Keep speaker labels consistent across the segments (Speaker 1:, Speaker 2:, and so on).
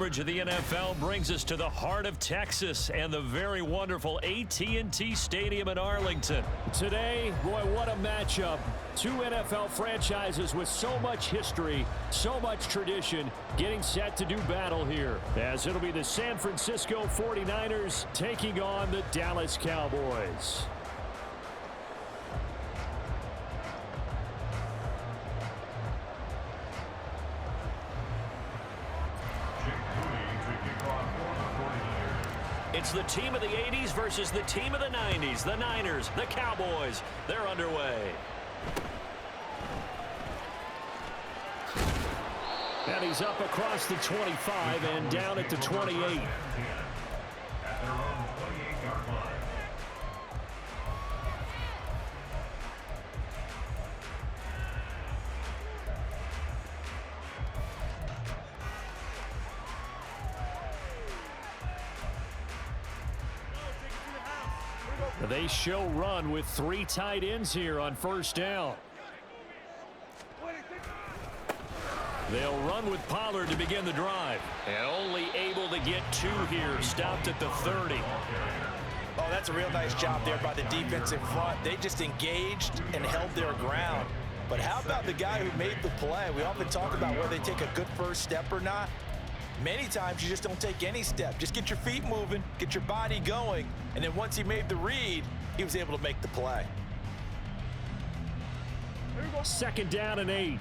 Speaker 1: coverage of the NFL brings us to the heart of Texas and the very wonderful AT&T Stadium in Arlington.
Speaker 2: Today, boy, what a matchup. Two NFL franchises with so much history, so much tradition, getting set to do battle here. As it'll be the San Francisco 49ers taking on the Dallas Cowboys.
Speaker 1: It's the team of the 80s versus the team of the 90s. The Niners, the Cowboys, they're underway.
Speaker 2: And he's up across the 25 and down at the 28. They show run with three tight ends here on first down. They'll run with Pollard to begin the drive. And only able to get two here, stopped at the 30.
Speaker 3: Oh, that's a real nice job there by the defensive front. They just engaged and held their ground. But how about the guy who made the play? We often talk about whether they take a good first step or not. Many times you just don't take any step. Just get your feet moving, get your body going, and then once he made the read, he was able to make the play.
Speaker 2: Second down and 8.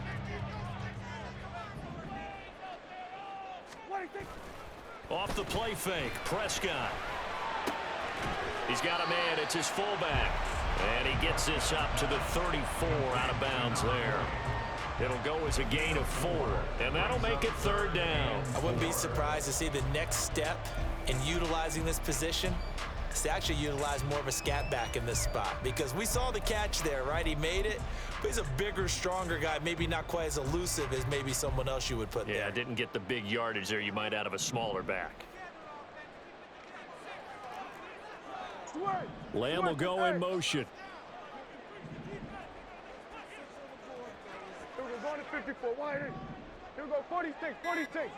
Speaker 1: Off the play fake, Prescott. He's got a man, it's his fullback. And he gets this up to the 34 out of bounds there. It'll go as a gain of 4, and that'll make it third down.
Speaker 3: I wouldn't be surprised to see the next step in utilizing this position is to actually utilize more of a scat back in this spot, because we saw the catch there, right? He made it, but he's a bigger, stronger guy, maybe not quite as elusive as maybe someone else you would put there.
Speaker 1: Yeah, didn't get the big yardage there you might out of a smaller back.
Speaker 2: Lamb will go in motion.
Speaker 4: Going to 54, wide in. Here we go, 46, 46.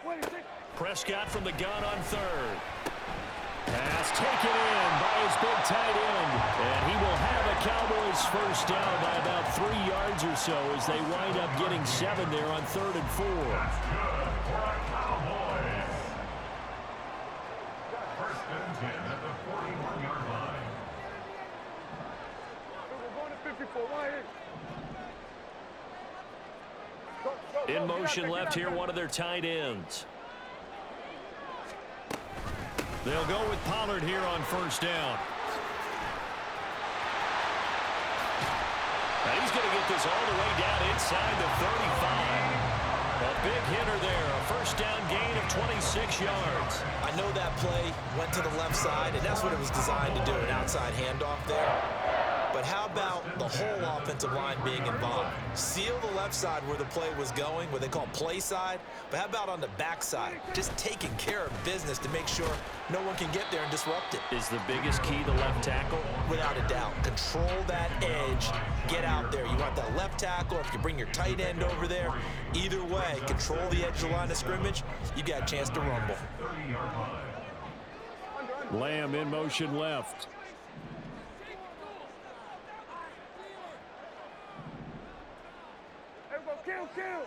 Speaker 4: 46.
Speaker 1: Prescott from the gun on third.
Speaker 2: Pass taken in by his big tight end. And he will have a Cowboys first down by about 3 yards or so as they wind up getting 7 there on 3rd and 4.
Speaker 5: That's good for our Cowboys. First and 10 at the 41-yard line.
Speaker 4: We're going to 54, wide in.
Speaker 1: In motion left here, one of their tight ends. They'll go with Pollard here on first down. Now he's going to get this all the way down inside the 35. A big hitter there, a first down gain of 26 yards.
Speaker 3: I know that play went to the left side, and that's what it was designed to do, an outside handoff there. But how about the whole offensive line being involved? Seal the left side where the play was going, what they call play side. But how about on the back side? Just taking care of business to make sure no one can get there and disrupt it.
Speaker 1: Is the biggest key the left tackle?
Speaker 3: Without a doubt. Control that edge. Get out there. You want that left tackle. If you bring your tight end over there, either way, control the edge of the line of scrimmage. You got a chance to rumble.
Speaker 2: Lamb in motion left.
Speaker 4: Kill.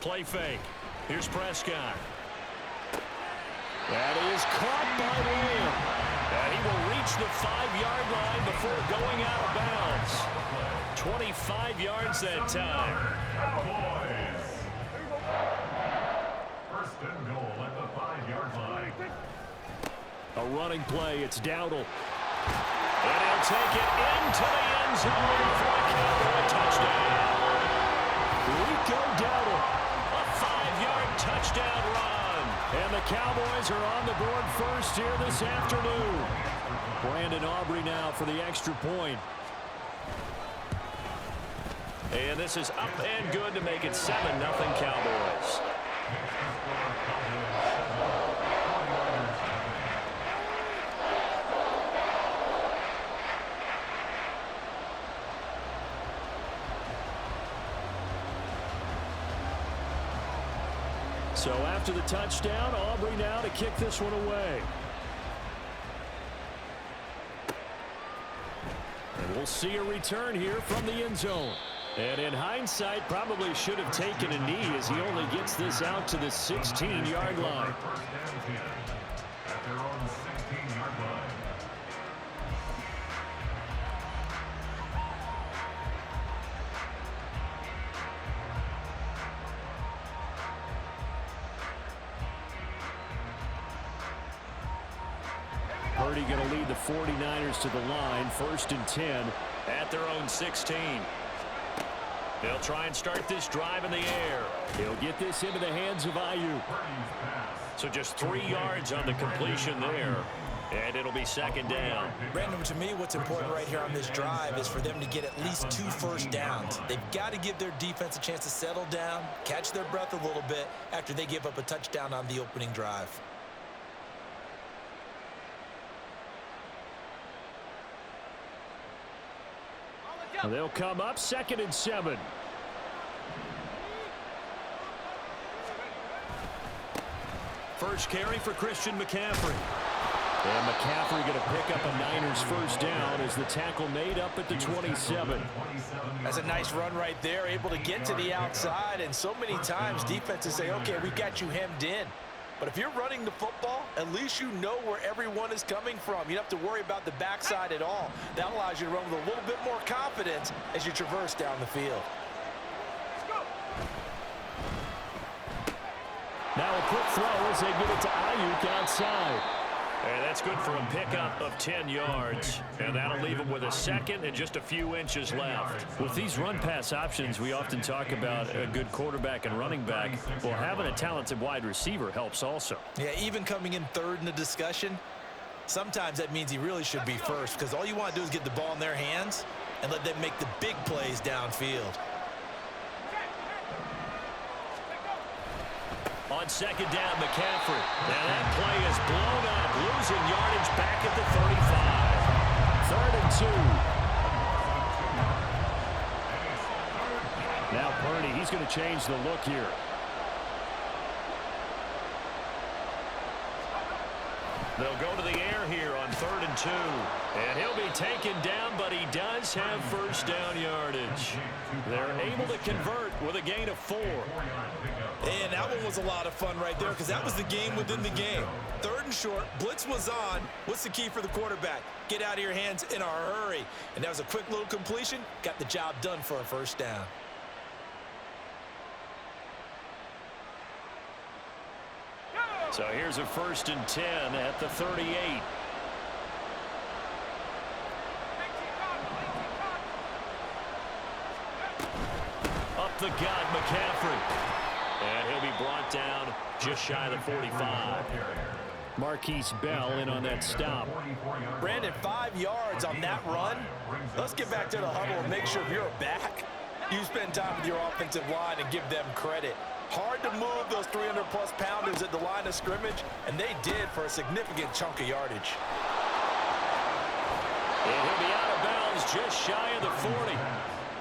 Speaker 1: Play fake. Here's Prescott.
Speaker 2: That is caught by Lamb.
Speaker 1: And he will reach the 5-yard line before going out of bounds. 25 yards that time.
Speaker 5: First and goal at the 5-yard line.
Speaker 2: A running play. It's Dowdle.
Speaker 1: And he'll take it into the end zone for a Cowboy touchdown.
Speaker 2: Rico Dowdle.
Speaker 1: A 5-yard touchdown run.
Speaker 2: And the Cowboys are on the board first here this afternoon. Brandon Aubrey now for the extra point.
Speaker 1: And this is up and good to make it 7-0 Cowboys.
Speaker 2: So after the touchdown, Aubrey now to kick this one away. And we'll see a return here from the end zone. And in hindsight, probably should have taken a knee as he only gets this out to the 16-yard line.
Speaker 5: First down 10 at their own 16-yard line.
Speaker 2: Purdy going to lead the 49ers to the line. 1st and 10
Speaker 1: at their own 16. They'll try and start this drive in the air.
Speaker 2: He'll get this into the hands of Ayuk.
Speaker 1: So just 3 yards on the completion there. And it'll be 2nd down.
Speaker 3: Brandon, to me, what's important right here on this drive is for them to get at least 2 first downs. They've got to give their defense a chance to settle down, catch their breath a little bit after they give up a touchdown on the opening drive.
Speaker 2: They'll come up 2nd and 7.
Speaker 1: First carry for Christian McCaffrey.
Speaker 2: And McCaffrey going to pick up a Niners first down as the tackle made up at the 27.
Speaker 3: That's a nice run right there, able to get to the outside, and so many times defenses say, okay, we got you hemmed in. But if you're running the football, at least you know where everyone is coming from. You don't have to worry about the backside at all. That allows you to run with a little bit more confidence as you traverse down the field.
Speaker 2: Now a quick throw as they get it to Ayuk outside.
Speaker 1: And that's good for a pickup of 10 yards. And that'll leave him with a 2nd and just a few inches left.
Speaker 2: With these run-pass options, we often talk about a good quarterback and running back. Well, having a talented wide receiver helps also.
Speaker 3: Yeah, even coming in 3rd in the discussion, sometimes that means he really should be first, because all you want to do is get the ball in their hands and let them make the big plays downfield.
Speaker 1: On 2nd down, McCaffrey. Now that play is blown up, losing yardage back at the 35.
Speaker 2: 3rd and 2. Now Purdy, he's going to change the look here.
Speaker 1: They'll go to the air here on 3rd and 2. And he'll be taken down, but he does have first down yardage. They're able to convert with a gain of 4.
Speaker 3: And that one was a lot of fun right there, because that was the game within the game. 3rd and short, blitz was on. What's the key for the quarterback? Get out of your hands in a hurry. And that was a quick little completion. Got the job done for a first down.
Speaker 2: So here's a 1st and 10 at the 38.
Speaker 1: Up the gut, McCaffrey. And he'll be brought down just shy of the 45.
Speaker 2: Marquise Bell in on that stop.
Speaker 3: Brandon, 5 yards on that run. Let's get back to the huddle and make sure if you're a back, you spend time with your offensive line and give them credit. Hard to move those 300-plus pounders at the line of scrimmage, and they did for a significant chunk of yardage.
Speaker 1: And he'll be out of bounds just shy of the 40.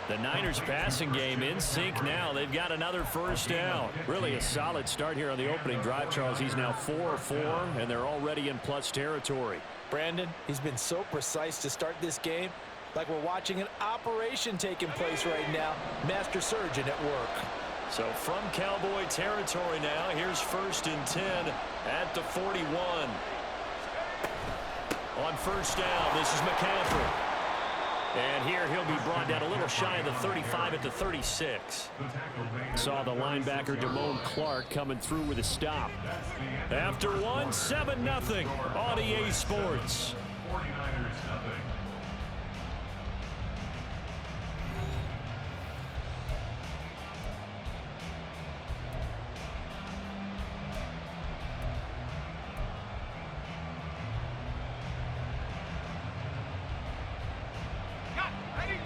Speaker 2: The Niners passing game in sync now. They've got another first down. Really a solid start here on the opening drive, Charles. He's now 4 of 4, and they're already in plus territory.
Speaker 3: Brandon, he's been so precise to start this game, like we're watching an operation taking place right now. Master surgeon at work.
Speaker 1: So from Cowboy territory now, here's 1st and 10 at the 41. On first down, this is McCaffrey. And here he'll be brought down a little shy of the 35 at the 36.
Speaker 2: Saw the linebacker Damone Clark coming through with a stop.
Speaker 1: After one, 7-0 on EA Sports.
Speaker 5: 49ers nothing.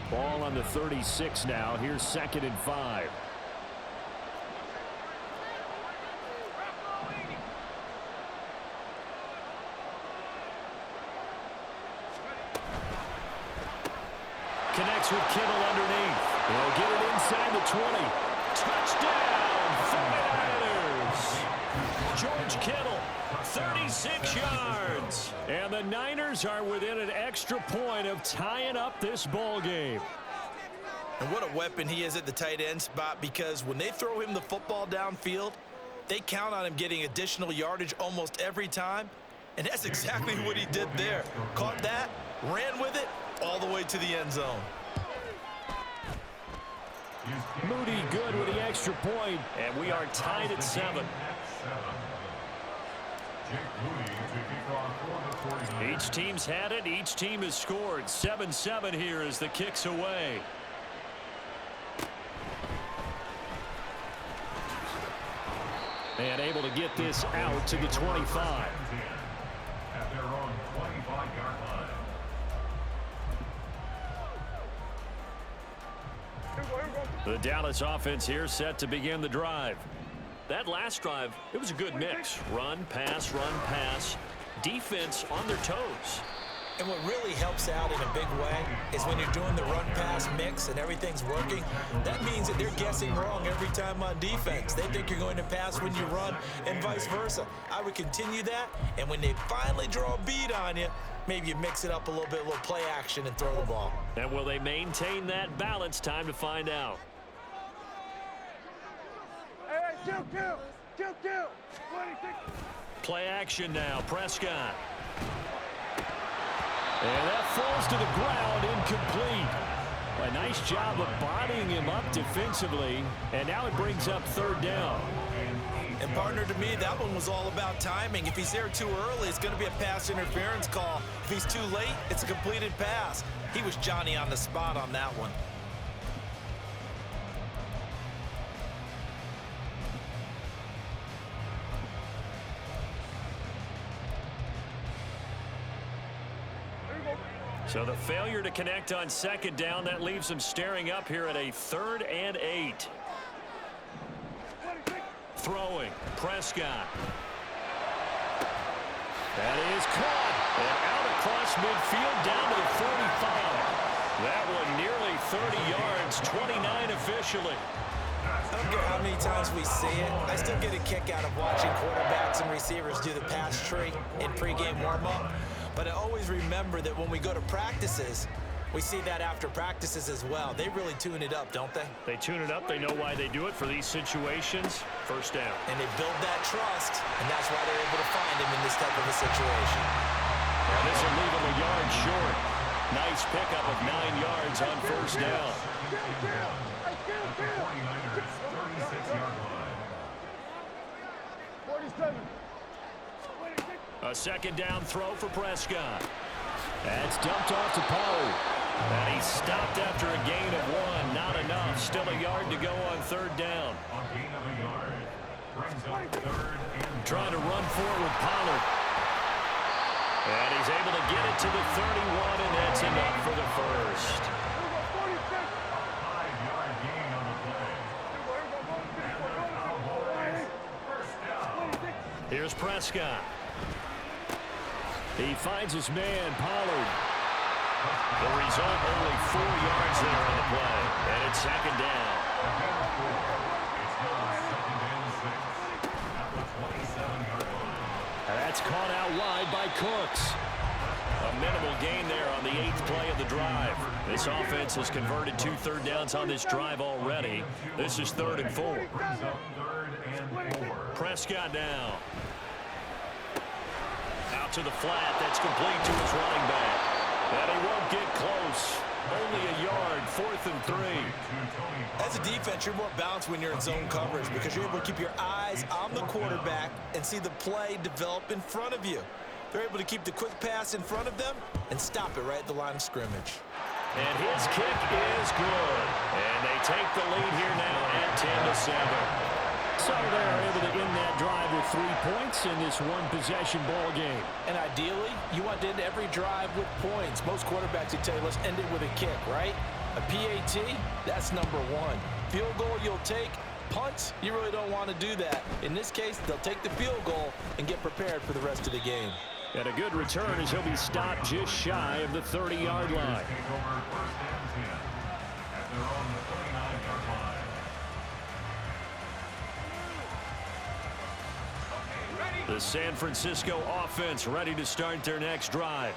Speaker 2: Ball on the 36 now. Here's 2nd and 5.
Speaker 1: Connects with Kittle underneath.
Speaker 2: They'll get it inside the 20.
Speaker 1: Touchdown, 49ers.
Speaker 2: George Kittle, 36 yards. And the Niners are within an extra point of tying up this ball game.
Speaker 3: And what a weapon he is at the tight end spot, because when they throw him the football downfield, they count on him getting additional yardage almost every time. And that's exactly what he did there. Caught that, ran with it, all the way to the end zone.
Speaker 2: Moody good with the extra point, and we are tied at 7. Each team's had it. Each team has scored. 7-7 here as the kick's away. And able to get this out to the 25.
Speaker 5: At their own 25-yard line.
Speaker 2: The Dallas offense here set to begin the drive. That last drive, it was a good mix. Run, pass, defense on their toes.
Speaker 3: And what really helps out in a big way is when you're doing the run-pass mix and everything's working, that means that they're guessing wrong every time on defense. They think you're going to pass when you run and vice versa. I would continue that, and when they finally draw a bead on you, maybe you mix it up a little bit, a little play action, and throw the ball.
Speaker 2: And will they maintain that balance? Time to find out.
Speaker 4: Hey, kill. 26.
Speaker 2: Play action now. Prescott. And that falls to the ground, incomplete. A nice job of bodying him up defensively, and now it brings up 3rd down.
Speaker 3: And partner, to me, that one was all about timing. If he's there too early, it's going to be a pass interference call. If he's too late, it's a completed pass. He was Johnny on the spot on that one.
Speaker 2: So the failure to connect on 2nd down, that leaves them staring up here at a 3rd and 8. Throwing, Prescott. That is caught. And out across midfield down to the 45. That one nearly 30 yards, 29 officially.
Speaker 3: I don't care how many times we see it. I still get a kick out of watching quarterbacks and receivers do the pass tree in pregame warm-up. But I always remember that when we go to practices, we see that after practices as well. They really tune it up, don't they?
Speaker 2: They tune it up. They know why they do it for these situations. 1st down.
Speaker 3: And they build that trust, and that's why they're able to find him in this type of a situation.
Speaker 2: Well, this will leave him a yard short. Nice pickup of 9 yards on 1st down.
Speaker 5: Kill. 36-yard line.
Speaker 4: 47.
Speaker 2: A 2nd down throw for Prescott. That's dumped off to Pollard. And he's stopped after a gain of 1. Not enough. Still a yard to go on 3rd down.
Speaker 5: A gain of a yard. Brings up 3rd and
Speaker 2: Trying to run forward, Pollard. And he's able to get it to the 31, and that's enough for the 1st.
Speaker 5: 5-yard gain on the play. And the Cowboys, 1st down.
Speaker 2: Here's Prescott. He finds his man, Pollard. The result, only 4 yards there on the play. And it's 2nd down.
Speaker 5: It's now 2nd and 6 at the 27-yard line.
Speaker 2: That's caught out wide by Cooks. A minimal gain there on the 8th play of the drive. This offense has converted 2 3rd downs on this drive already. This is 3rd and 4.
Speaker 5: Brings up 3rd and 4.
Speaker 2: Prescott now. Out to the flat. That's complete to his running back. And he won't get close. Only a yard. 4th and 3.
Speaker 3: As a defense, you're more balanced when you're in zone coverage because you're able to keep your eyes on the quarterback and see the play develop in front of you. They're able to keep the quick pass in front of them and stop it right at the line of scrimmage.
Speaker 2: And his kick is good. And they take the lead here now at 10-7. So they're able to end that drive with 3 points in this one-possession ball game.
Speaker 3: And ideally, you want to end every drive with points. Most quarterbacks would tell you, let's end it with a kick, right? A PAT, that's number 1. Field goal you'll take. Punts, you really don't want to do that. In this case, they'll take the field goal and get prepared for the rest of the game.
Speaker 2: And a good return as he'll be stopped just shy of the 30-yard line.
Speaker 5: Take over 1st and 10 at their own 39-yard line.
Speaker 2: The San Francisco offense ready to start their next drive.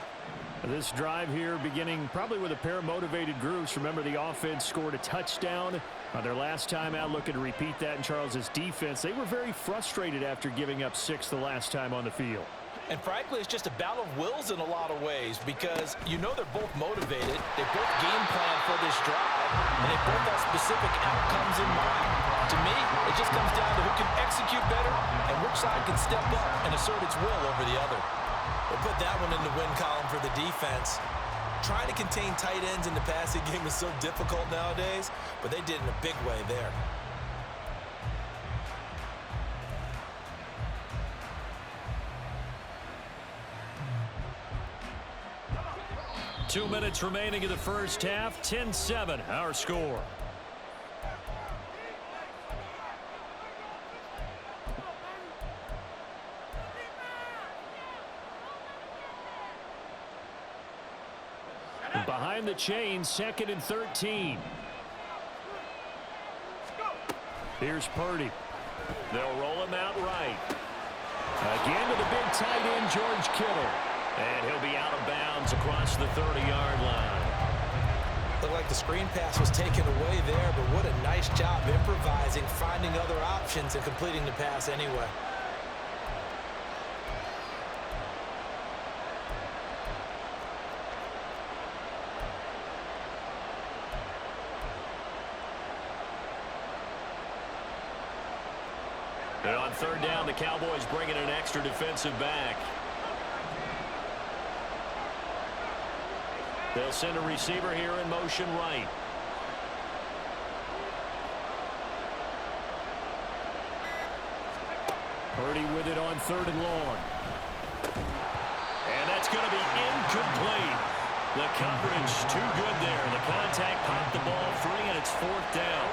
Speaker 2: This drive here beginning probably with a pair of motivated groups. Remember, the offense scored a touchdown on their last time out. Looking to repeat that in Charles's defense. They were very frustrated after giving up 6 the last time on the field.
Speaker 3: And frankly, it's just a battle of wills in a lot of ways because you know they're both motivated. They both game plan for this drive, and they both have specific outcomes in mind. To me, it just comes down to who can execute better and which side can step up and assert its will over the other. We'll put that one in the win column for the defense. Trying to contain tight ends in the passing game is so difficult nowadays, but they did in a big way there.
Speaker 2: Two minutes remaining in the first half. 10-7, our score. Behind the chain, 2nd and 13. Here's Purdy. They'll roll him out right. Again to the big tight end, George Kittle. And he'll be out of bounds across the 30-yard line.
Speaker 3: Looked like the screen pass was taken away there, but what a nice job improvising, finding other options, and completing the pass anyway.
Speaker 2: And on 3rd down, the Cowboys bring in an extra defensive back. They'll send a receiver here in motion right. Purdy with it on 3rd and long. And that's going to be incomplete. The coverage too good there. The contact popped the ball free, and it's 4th down.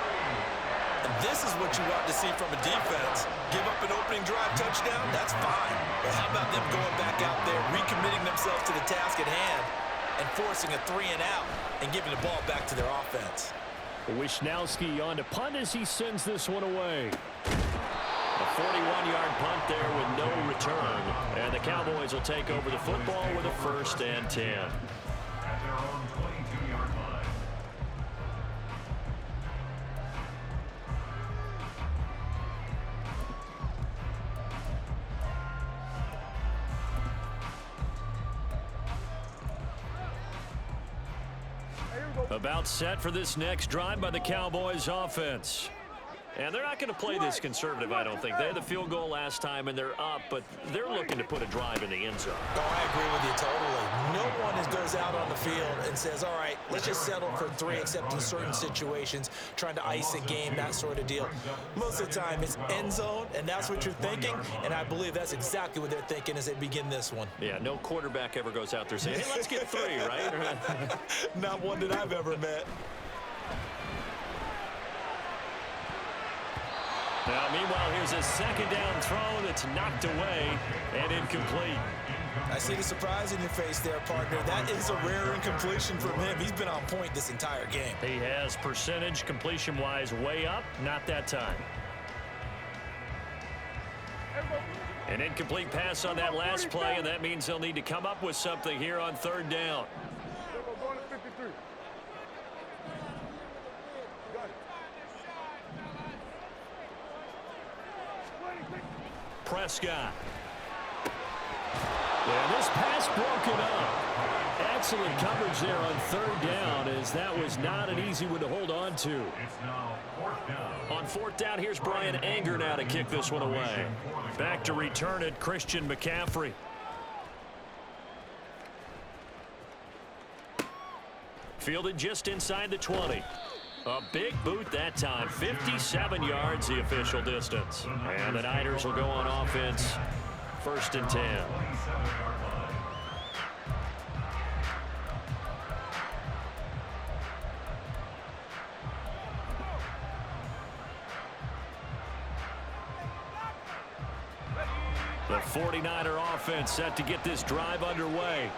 Speaker 3: And this is what you want to see from a defense. Give up an opening drive touchdown, that's fine. But how about them going back out there, recommitting themselves to the task at hand, and forcing a 3-and-out and giving the ball back to their offense.
Speaker 2: Wishnowski on to punt as he sends this one away. A 41-yard punt there with no return. And the Cowboys will take over the football with a 1st and 10.
Speaker 5: At their own 22-yard line.
Speaker 2: About set for this next drive by the Cowboys offense. And they're not going to play this conservative, I don't think. They had the field goal last time, and they're up, but they're looking to put a drive in the end zone.
Speaker 3: Oh, I agree with you totally. No one goes out on the field and says, all right, let's just settle for 3, except in certain situations, trying to ice a game, that sort of deal. Most of the time, it's end zone, and that's what you're thinking, and I believe that's exactly what they're thinking as they begin this one.
Speaker 2: Yeah, no quarterback ever goes out there saying, hey, let's get 3, right?
Speaker 3: Not one that I've ever met.
Speaker 2: Now, meanwhile, here's a 2nd down throw that's knocked away and incomplete.
Speaker 3: I see the surprise in your face there, partner. That is a rare incompletion from him. He's been on point this entire game.
Speaker 2: He has percentage completion-wise way up. Not that time. An incomplete pass on that last play, and that means they'll need to come up with something here on 3rd down.
Speaker 4: Going to 53.
Speaker 2: Prescott. And this pass broken up. Excellent coverage there on 3rd down, as that was not an easy one to hold on to.
Speaker 5: It's now 4th down.
Speaker 2: On 4th down, here's Brian Anger now to kick this one away. Back to return it, Christian McCaffrey. Fielded just inside the 20. A big boot that time. 57 yards the official distance. And the Niners will go on offense. 1st and 10.
Speaker 5: 27-yard line.
Speaker 2: The 49er offense set to get this drive underway.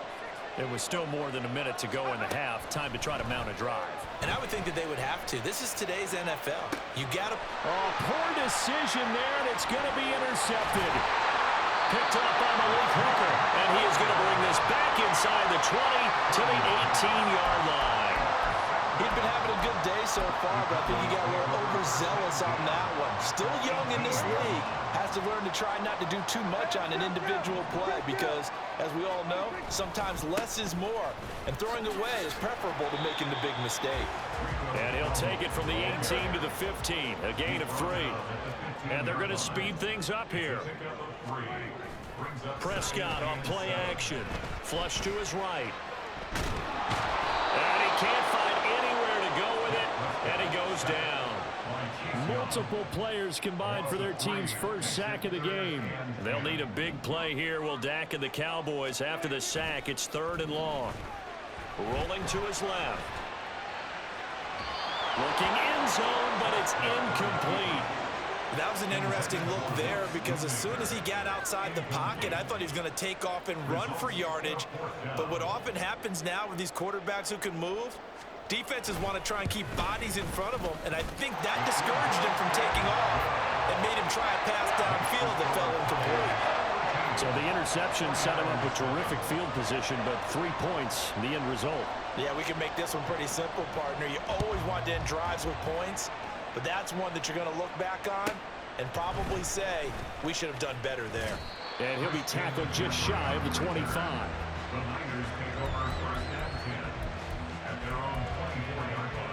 Speaker 2: It was still more than a minute to go in the half. Time to try to mount a drive.
Speaker 3: And I would think that they would have to. This is today's NFL. You got to...
Speaker 2: Oh, poor decision there, and it's going to be intercepted. picked up by Malik Hooker. And he is going to bring this back inside the 20 to the 18-yard line.
Speaker 3: He's been having a good day so far, but I think he got a little overzealous on that one. Still young in this league. Has to learn to try not to do too much on an individual play because, as we all know, sometimes less is more. And throwing away is preferable to making the big mistake.
Speaker 2: And he'll take it from the 18 to the 15. A gain of 3. And they're going to speed things up here. Prescott on play action. Flush to his right. And he can't find anywhere to go with it. And he goes down. Multiple players combined for their team's first sack of the game. They'll need a big play here. Will Dak and the Cowboys after the sack. It's 3rd and long. Rolling to his left. Looking end zone, but it's incomplete.
Speaker 3: That was an interesting look there because as soon as he got outside the pocket, I thought he was going to take off and run for yardage. But what often happens now with these quarterbacks who can move, defenses want to try and keep bodies in front of them, and I think that discouraged him from taking off and made him try a pass downfield that fell incomplete.
Speaker 2: So the interception set him up with terrific field position, but 3 points, the end result.
Speaker 3: Yeah, we can make this one pretty simple, partner. You always want to end drives with points, but that's one that you're going to look back on and probably say, we should have done better there.
Speaker 2: And he'll be tackled just shy of the 25.
Speaker 5: The Niners take over 1st and 10 at their own 24-yard line.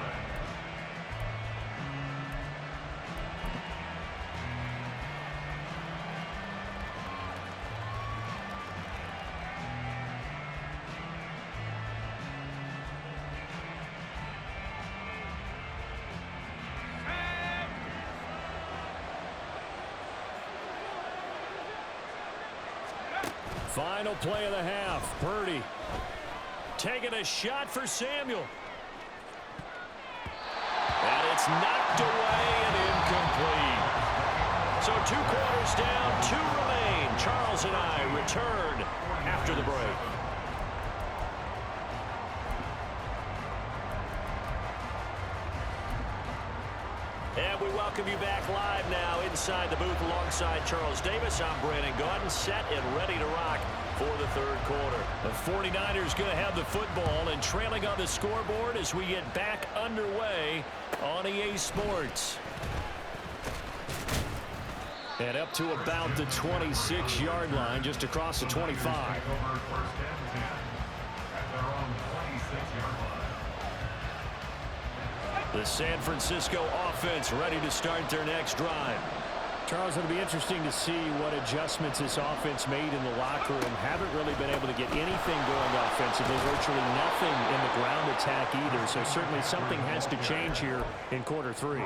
Speaker 2: Final play of the half. Purdy taking a shot for Samuel. And it's knocked away and incomplete. So 2 quarters down, 2 remain. Charles and I return after the break. And we welcome you back live now inside the booth alongside Charles Davis. I'm Brandon Gaudin, set and ready to rock for the 3rd quarter. The 49ers going to have the football and trailing on the scoreboard as we get back underway on EA Sports. And up to about the 26-yard line, just across the 25. The San Francisco offense ready to start their next drive. Charles, it'll be interesting to see what adjustments this offense made in the locker room. Haven't really been able to get anything going offensively. Virtually nothing in the ground attack either. So certainly something has to change here in quarter 3.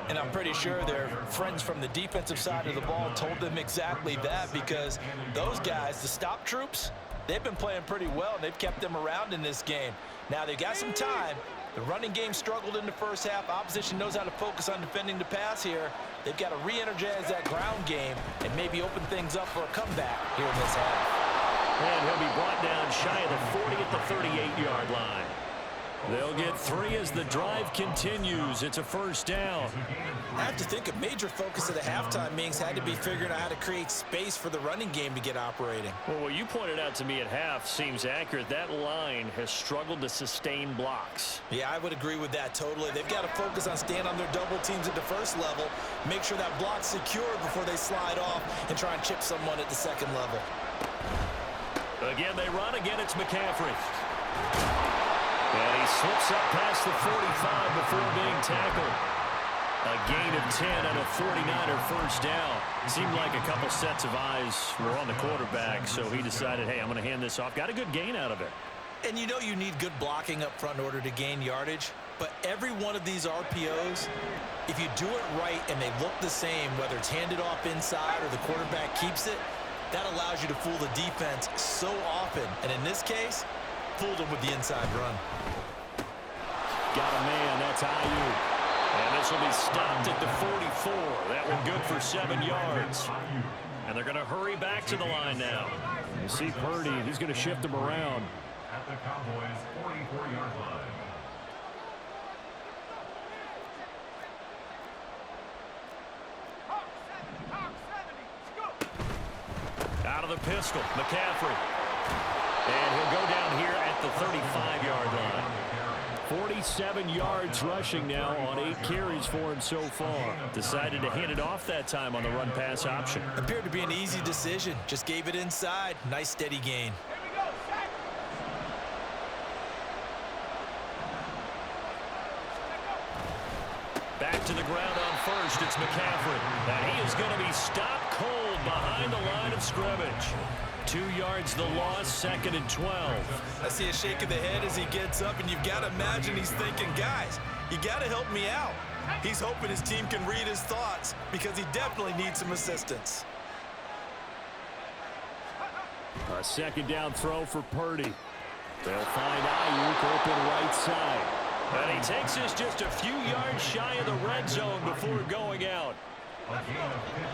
Speaker 3: And I'm pretty sure their friends from the defensive side of the ball told them exactly that because those guys, the stop troops, they've been playing pretty well. And they've kept them around in this game. Now they've got some time. The running game struggled in the first half. Opposition knows how to focus on defending the pass here. They've got to re-energize that ground game and maybe open things up for a comeback here in this half.
Speaker 2: And he'll be brought down shy of the 40 at the 38-yard line. They'll get 3 as the drive continues. It's a 1st down.
Speaker 3: I have to think a major focus of the halftime meetings had to be figuring out how to create space for the running game to get operating.
Speaker 2: Well, what you pointed out to me at half seems accurate. That line has struggled to sustain blocks.
Speaker 3: Yeah, I would agree with that totally. They've got to focus on staying on their double teams at the first level, make sure that block's secured before they slide off and try and chip someone at the second level.
Speaker 2: Again, they run. Again, it's McCaffrey. And he slips up past the 45 before being tackled. A gain of 10 and a 49er 1st down. It seemed like a couple sets of eyes were on the quarterback, so he decided, hey, I'm going to hand this off. Got a good gain out of it.
Speaker 3: And you know you need good blocking up front in order to gain yardage, but every one of these RPOs, if you do it right and they look the same, whether it's handed off inside or the quarterback keeps it, that allows you to fool the defense so often. And in this case, fooled them with the inside run.
Speaker 2: Got a man, that's Ayuk. And this will be stopped at the 44. That one good for 7 yards. And they're going to hurry back to the line now. You see Purdy, he's going to shift them around.
Speaker 5: At the Cowboys' 44-yard line.
Speaker 2: Out of
Speaker 1: of the pistol. McCaffrey. And he'll go down here at the 35-yard line.
Speaker 2: 47 yards rushing now on 8 carries for him so far.
Speaker 1: Decided to hand it off that time on the run-pass option.
Speaker 3: Appeared to be an easy decision. Just gave it inside. Nice steady gain.
Speaker 1: Back to the ground on first. It's McCaffrey. And he is going to be stopped cold behind the line of scrimmage. 2 yards the loss, 2nd and 12.
Speaker 3: I see a shake of the head as he gets up, and you've got to imagine he's thinking, guys, you got to help me out. He's hoping his team can read his thoughts because he definitely needs some assistance.
Speaker 2: A 2nd down throw for Purdy. They'll find Ayuk open right side.
Speaker 1: And he takes us just a few yards shy of the red zone before going out.
Speaker 5: A gain of 15.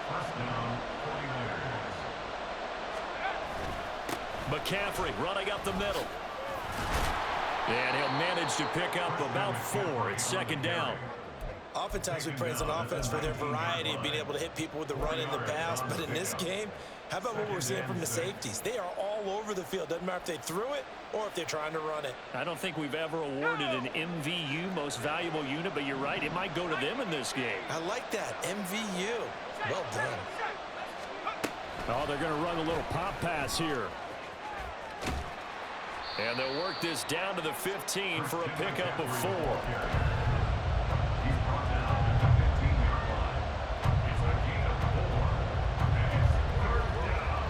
Speaker 5: First down, 49ers.
Speaker 1: McCaffrey running up the middle. And he'll manage to pick up about 4. It's 2nd down.
Speaker 3: Oftentimes we praise an offense for their variety of being able to hit people with the run in the pass, but in this game, how about what we're seeing from the safeties? They are all over the field. Doesn't matter if they threw it or if they're trying to run it.
Speaker 1: I don't think we've ever awarded an MVU, most valuable unit, but you're right, it might go to them in this game.
Speaker 3: I like that, MVU. Well done.
Speaker 2: Oh, they're going to run a little pop pass here.
Speaker 1: And they'll work this down to the 15 for a pickup of 4.
Speaker 5: He's brought down at the 15-yard line. It's a gain of 4. And it's 3rd down.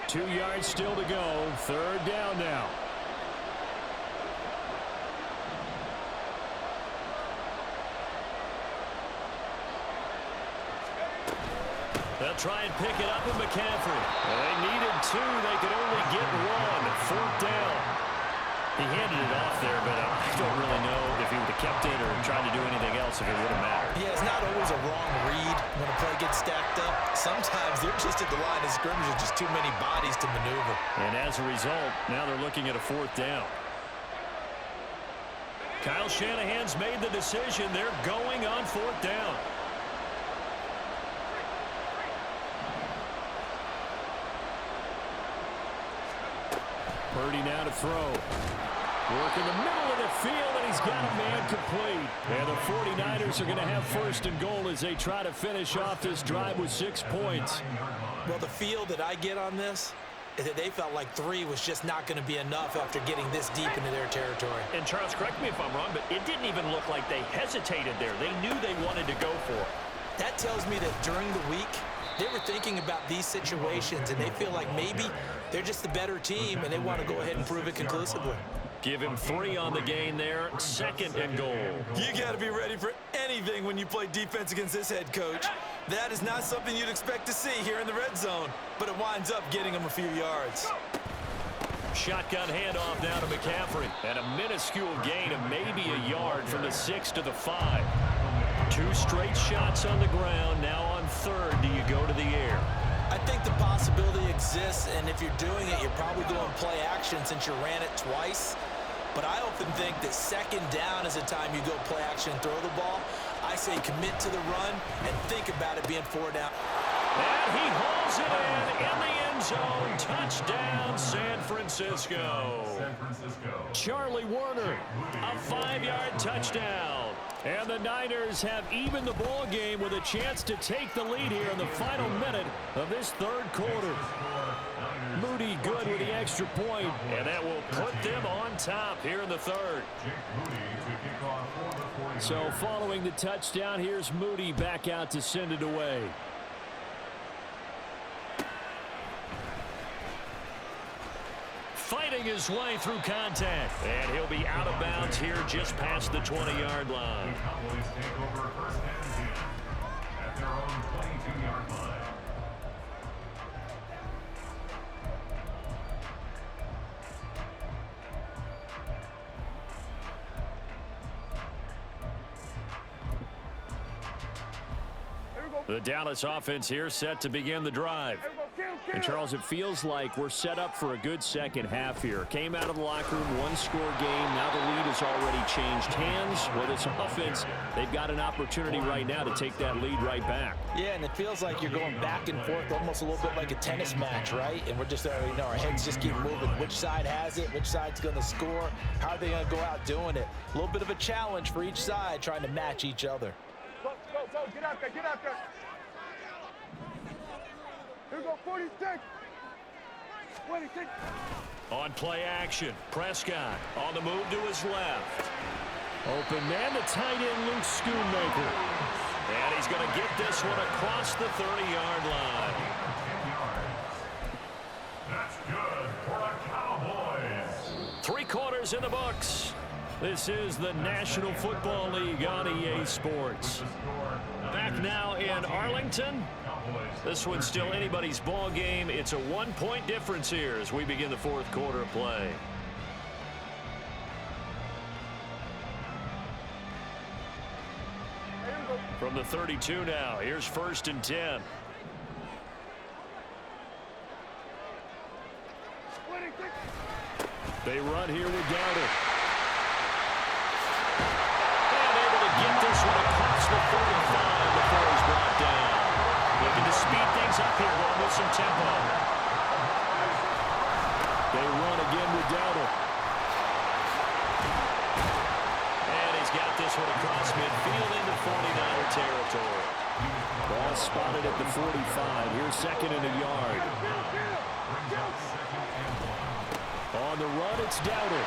Speaker 2: 2 yards still to go. 3rd down now.
Speaker 1: They'll try and pick it up with McCaffrey. Well, they needed 2. They could only get 1. 4th down. He handed it off there, but I don't really know if he would have kept it or tried to do anything else if it would have mattered.
Speaker 3: Yeah, it's not always a wrong read when a play gets stacked up. Sometimes they're just at the line of scrimmage with just too many bodies to maneuver.
Speaker 1: And as a result, now they're looking at a 4th down. Kyle Shanahan's made the decision. They're going on 4th down.
Speaker 2: Purdy now to throw. Work in the middle of the field, and he's got a man complete. And the 49ers are going to have 1st and goal as they try to finish off this drive with 6 points.
Speaker 3: Well, the feel that I get on this is that they felt like 3 was just not going to be enough after getting this deep into their territory.
Speaker 1: And Charles, correct me if I'm wrong, but it didn't even look like they hesitated there. They knew they wanted to go for it.
Speaker 3: That tells me that during the week, they were thinking about these situations, and they feel like maybe they're just the better team, and they want to go ahead and prove it conclusively.
Speaker 1: Give him 3 on the gain there. 2nd and goal.
Speaker 3: You got to be ready for anything when you play defense against this head coach. That is not something you'd expect to see here in the red zone, but it winds up getting them a few yards.
Speaker 1: Shotgun handoff now to McCaffrey. And a minuscule gain of maybe a yard from the 6 to the 5. 2 straight shots on the ground. Now on 3rd, do you go to the air?
Speaker 3: I think the possibility exists, and if you're doing it, you're probably going play action since you ran it twice. But I often think that 2nd down is the time you go play action and throw the ball. I say commit to the run and think about it being 4 down.
Speaker 1: And he hauls it in the end zone. Touchdown, San Francisco.
Speaker 5: San Francisco.
Speaker 2: Charlie Warner,
Speaker 1: A 5-yard touchdown.
Speaker 2: and the Niners have evened the ball game with a chance to take the lead here in the final minute of this 3rd quarter. Moody good with the extra point,
Speaker 1: And that will put them on top here in the 3rd.
Speaker 2: So following the touchdown, here's Moody back out to send it away.
Speaker 1: Fighting his way through contact. And he'll be out of bounds here just past the 20-yard line.
Speaker 5: The Cowboys take over 1st and 10 at their own 22-yard line.
Speaker 1: The Dallas offense here set to begin the drive.
Speaker 4: Here we go, Kim.
Speaker 2: And Charles, it feels like we're set up for a good second half here. Came out of the locker room, one-score game. Now the lead has already changed hands. Well, this offense, they've got an opportunity right now to take that lead right back.
Speaker 3: Yeah, and it feels like you're going back and forth, almost a little bit like a tennis match, right? And we're just, our heads just keep moving. Which side has it? Which side's going to score? How are they going to go out doing it? A little bit of a challenge for each side, trying to match each other.
Speaker 4: Go, get out there, get out there. Here we go, 46. 26.
Speaker 2: On play action, Prescott on the move to his left. Open man, the tight end, Luke Schoonmaker. And he's going to get this one across the 30-yard line.
Speaker 5: That's good for the Cowboys.
Speaker 2: 3 quarters in the books. This is the National Football League on EA Sports. Back now in Arlington. This one's still anybody's ball game. It's a 1-point difference here as we begin the 4th quarter of play. From the 32 now, here's 1st and 10. They run here with Dowdle. And able to get this one across the 45 before he's brought down. Looking to speed things up here, going with some tempo. They run again with Dowdle. And he's got this one across midfield into 49er territory. Ball spotted at the 45. Here's 2nd and a yard. On the run, it's Dowdle.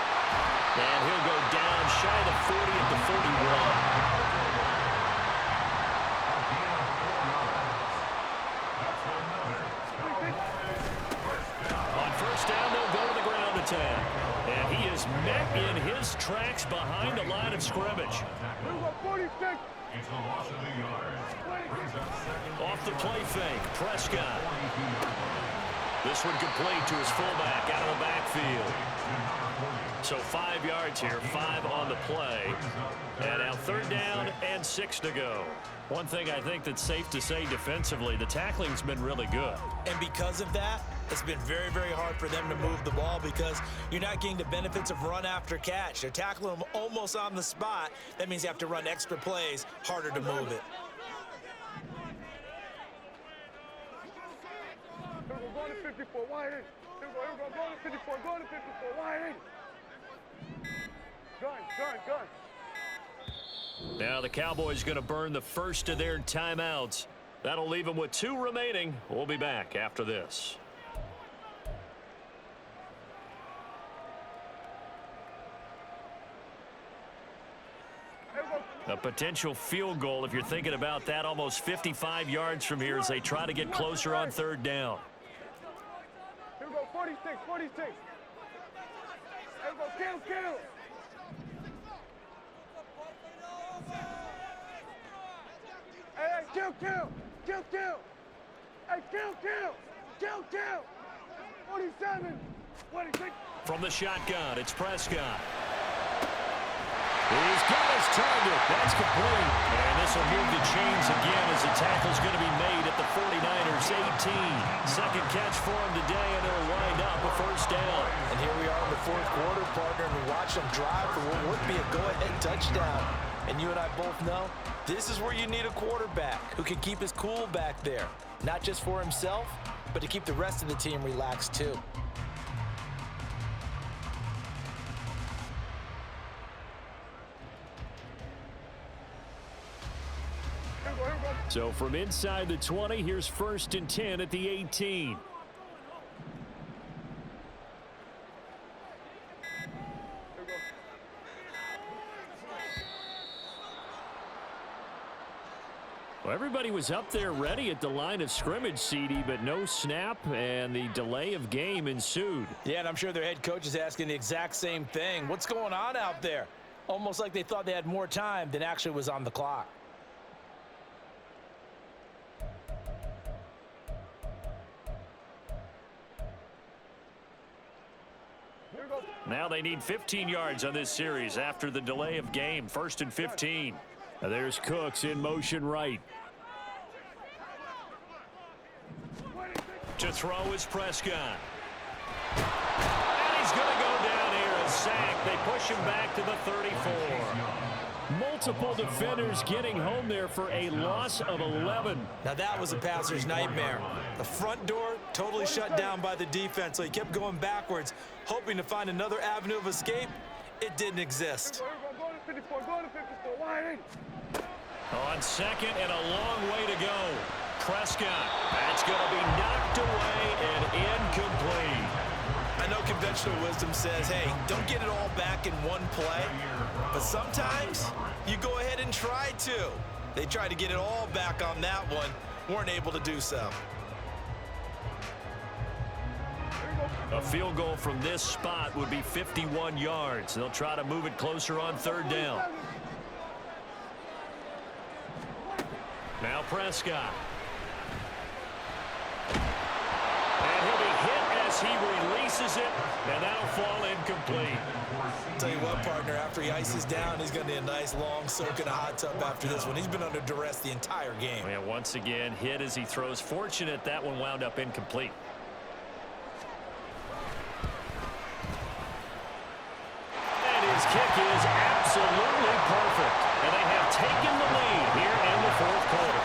Speaker 2: And he'll go down shy of the 40 at the 41. On 1st down, they'll go to the ground attack. And he is met in his tracks behind the line of scrimmage.
Speaker 5: It's a loss of the yard.
Speaker 2: Off the play fake, Prescott. This one complete to his fullback out of the backfield. So 5 yards here, 5 on the play. And now 3rd down and 6 to go. One thing I think that's safe to say defensively, the tackling's been really good.
Speaker 3: And because of that, it's been very, very hard for them to move the ball because you're not getting the benefits of run after catch. They're tackling them almost on the spot. That means you have to run extra plays, harder to move it.
Speaker 4: Go to 54, wide in. Here we go, go to 54, go to 54, wide in. Gun.
Speaker 2: Now the Cowboys going to burn the first of their timeouts. That'll leave them with 2 remaining. We'll be back after this. A potential field goal, if you're thinking about that, almost 55 yards from here as they try to get closer on 3rd down.
Speaker 4: Here we go, 46. Here we go, kill. Hey, kill. Hey, kill. 47, 26.
Speaker 2: From the shotgun, it's Prescott. He's got his target. That's complete. And this will move the chains again as the tackle's going to be made at the 49ers 18. 2nd catch for him today, and it'll wind up a 1st down.
Speaker 3: And here we are in the 4th quarter, partner, and we watch them drive for what would be a go-ahead touchdown. And you and I both know this is where you need a quarterback who can keep his cool back there. Not just for himself, but to keep the rest of the team relaxed too.
Speaker 2: So from inside the 20, here's 1st and 10 at the 18. Well, everybody was up there ready at the line of scrimmage, CD, but no snap, and the delay of game ensued.
Speaker 3: Yeah, and I'm sure their head coach is asking the exact same thing. What's going on out there? Almost like they thought they had more time than actually was on the clock.
Speaker 2: Now they need 15 yards on this series after the delay of game. 1st and 15. Now there's Cooks in motion right.
Speaker 1: To throw is Prescott. And he's going to go down here, a sack. They push him back to the 34.
Speaker 2: Multiple defenders getting home there for a loss of 11.
Speaker 3: Now that was a passer's nightmare. The front door totally shut down by the defense, so he kept going backwards, hoping to find another avenue of escape. It didn't exist.
Speaker 4: Go to 54, go to 54, wide in.
Speaker 1: On second and a long way to go. Prescott, that's going to be knocked away and incomplete.
Speaker 3: I know conventional wisdom says, hey, don't get it all back in one play, but sometimes you go ahead and try to. They tried to get it all back on that one, weren't able to do so.
Speaker 1: A field goal from this spot would be 51 yards. They'll try to move it closer on third down. Now Prescott. And he'll be hit as he releases it, and that'll fall incomplete.
Speaker 3: Tell you what, partner, after he ices down, he's going to need a nice long soak in a hot tub after this one. He's been under duress the entire game.
Speaker 1: And once again, hit as he throws. Fortunate that one wound up incomplete. And his kick is absolutely perfect. And they have taken the lead here in the fourth quarter.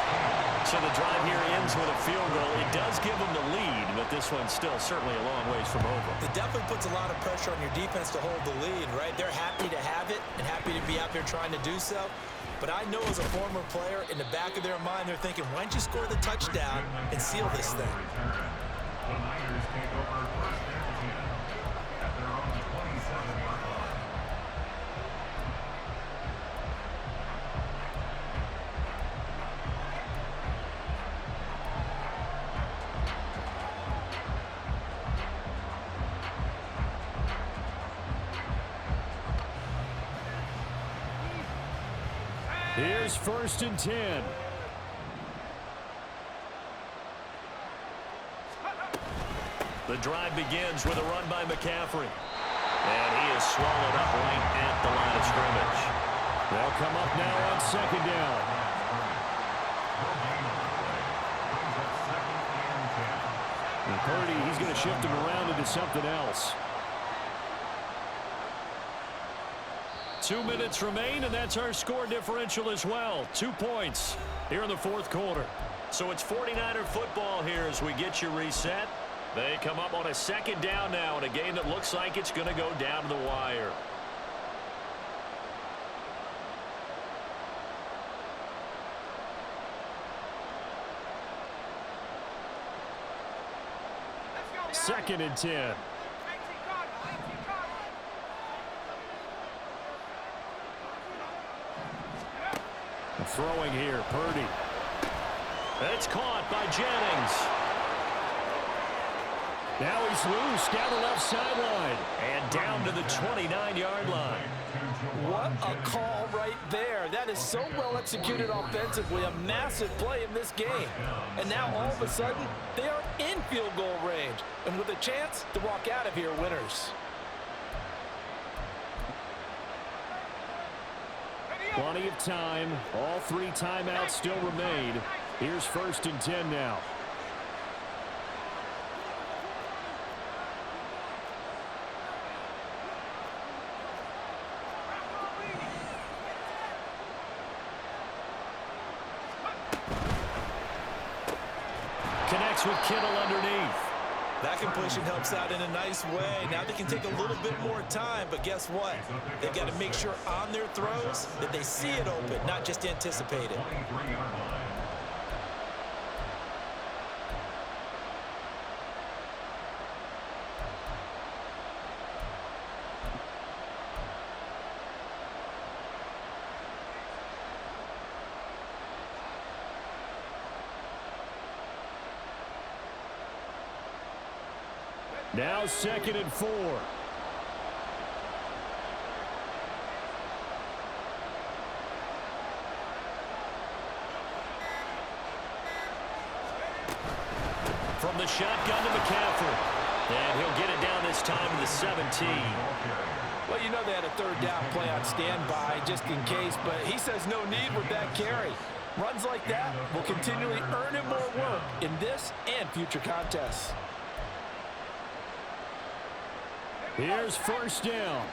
Speaker 1: So the drive here ends with a field goal. It does give them the lead, but this one's still certainly a long ways from over.
Speaker 3: It definitely puts a lot of pressure on your defense to hold the lead, right? They're happy to have it and happy to be out there trying to do so. But I know as a former player, in the back of their mind, they're thinking, why don't you score the touchdown and seal this thing?
Speaker 5: The Niners take over first and 10 at their own 27-yard line.
Speaker 2: Here's first and 10.
Speaker 1: The drive begins with a run by McCaffrey. And he is swallowed up right at the line of scrimmage.
Speaker 2: They'll come up now on second down. And Purdy, he's going to shift him around into something else. 2 minutes remain, and that's our score differential as well. 2 points here in the fourth quarter.
Speaker 1: So it's 49er football here as we get you reset. They come up on a second down now in a game that looks like it's going to go down to the wire.
Speaker 2: Second and 10. Throwing here, Purdy.
Speaker 1: It's caught by Jennings.
Speaker 2: Now he's loose down the left sideline.
Speaker 1: And down to the 29-yard line.
Speaker 3: What a call right there. That is so well executed offensively. A massive play in this game. And now all of a sudden, they are in field goal range. And with a chance to walk out of here winners.
Speaker 2: Plenty of time. All 3 timeouts still remain. Here's first and 10 now.
Speaker 1: Connects with Kittle underneath.
Speaker 3: That completion helps out in a nice way. Now they can take a little bit more time, but guess what? They've got to make sure on their throws that they see it open, not just anticipate it.
Speaker 5: 23-yard line.
Speaker 2: Now second and 4.
Speaker 1: From the shotgun to McCaffrey. And he'll get it down this time to the 17.
Speaker 3: Well, you know they had a third down play on standby just in case, but he says no need with that carry. Runs like that will continually earn him more work in this and future contests.
Speaker 2: Here's first down.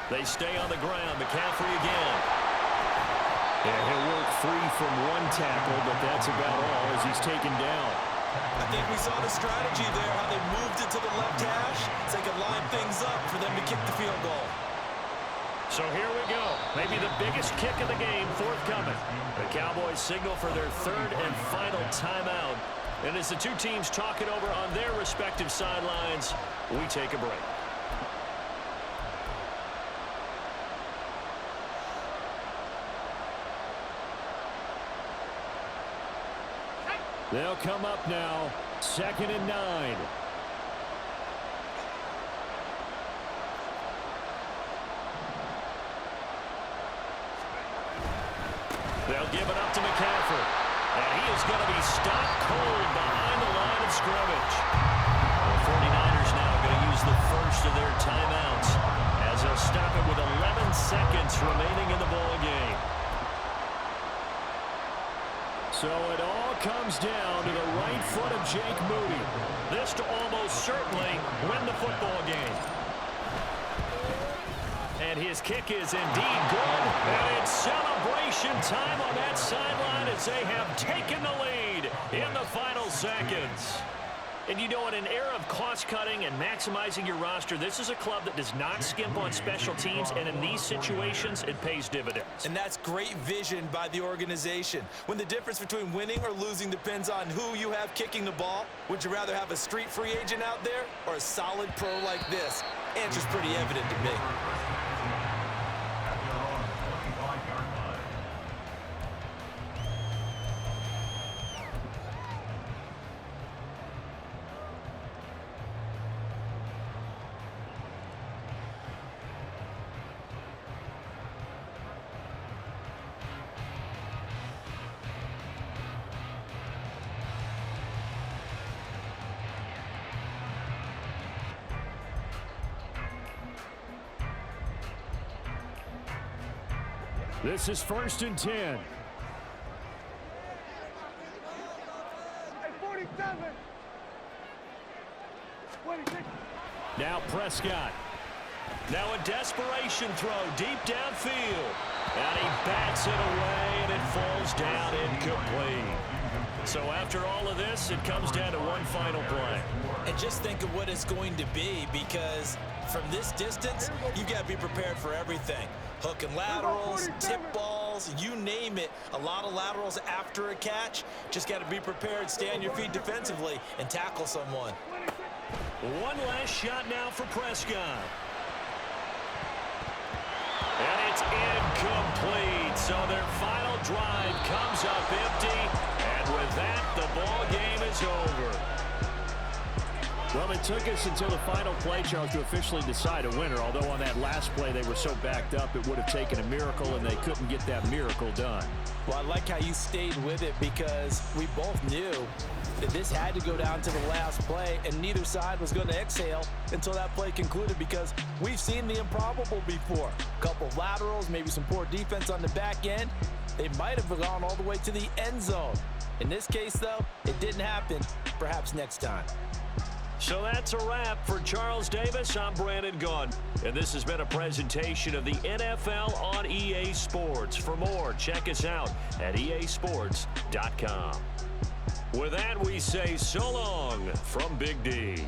Speaker 1: They stay on the ground. McCaffrey again.
Speaker 2: Yeah, he'll work free from one tackle, but that's about all as he's taken down.
Speaker 3: I think we saw the strategy there, how they moved it to the left hash so they could line things up for them to kick the field goal.
Speaker 1: So here we go. Maybe the biggest kick of the game forthcoming. The Cowboys signal for their third and final timeout. And as the two teams talk it over on their respective sidelines, we take a break.
Speaker 2: They'll come up now, 2nd and 9.
Speaker 1: They'll give it up to McCaffrey. And he is going to be stopped cold behind the line of scrimmage. The 49ers now going to use the first of their timeouts as they'll stop it with 11 seconds remaining in the ball game.
Speaker 2: So it all comes down to the right foot of Jake Moody.
Speaker 1: This to almost certainly win the football game. And his kick is indeed good. And it's celebration time on that sideline as they have taken the lead in the final seconds. And you know, in an era of cost-cutting and maximizing your roster, this is a club that does not skimp on special teams, and in these situations, it pays dividends.
Speaker 3: And that's great vision by the organization. When the difference between winning or losing depends on who you have kicking the ball, would you rather have a street free agent out there or a solid pro like this? Answer's pretty evident to me.
Speaker 2: This is 1st and 10.
Speaker 4: Hey, 47. 26.
Speaker 2: Now Prescott.
Speaker 1: Now a desperation throw deep downfield. And he bats it away, and it falls down incomplete. So after all of this, it comes down to one final play.
Speaker 3: And just think of what it's going to be, because from this distance, you've got to be prepared for everything. Hook and laterals, tip balls, you name it. A lot of laterals after a catch. Just got to be prepared, stay on your feet defensively, and tackle someone.
Speaker 1: One last shot now for Prescott. And it's incomplete. So their final drive comes up empty. And with that, the ball game is over.
Speaker 2: Well, it took us until the final play, Charles, to officially decide a winner. Although on that last play they were so backed up, it would have taken a miracle, and they couldn't get that miracle done.
Speaker 3: Well, I like how you stayed with it, because we both knew that this had to go down to the last play, and neither side was going to exhale until that play concluded, because we've seen the improbable before. A couple of laterals, maybe some poor defense on the back end. They might have gone all the way to the end zone. In this case, though, it didn't happen. Perhaps next time.
Speaker 1: So that's a wrap for Charles Davis. I'm Brandon Gunn, and this has been a presentation of the NFL on EA Sports. For more, check us out at easports.com. With that, we say so long from Big D.